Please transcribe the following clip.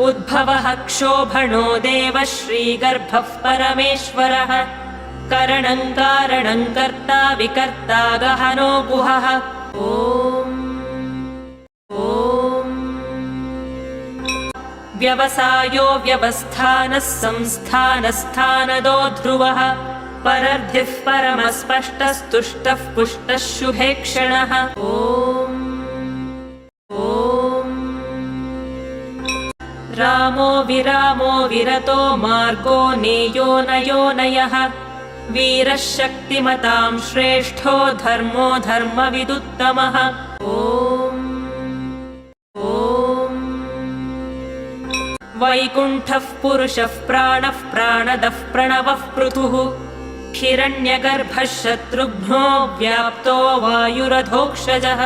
उद्भवः क्षोभणो देवः श्रीगर्भः परमेश्वरः करणं कारणं कर्ता विकर्ता गहनो गुहः। व्यवसायो व्यवस्थानः संस्थानस्थानदो ध्रुवः परर्धिः परमस्पष्टस्तुष्टः पुष्टः शुभेक्षणः। रामो विरामो विरतो मार्गो नेयो नयोनयः वीरः शक्तिमतां श्रेष्ठो धर्मो धर्मविदुत्तमः। वैकुण्ठः पुरुषः प्राणः प्राणदः प्रणवः पृथुः हिरण्यगर्भः शत्रुघ्नो व्याप्तो वायुरधोक्षजः।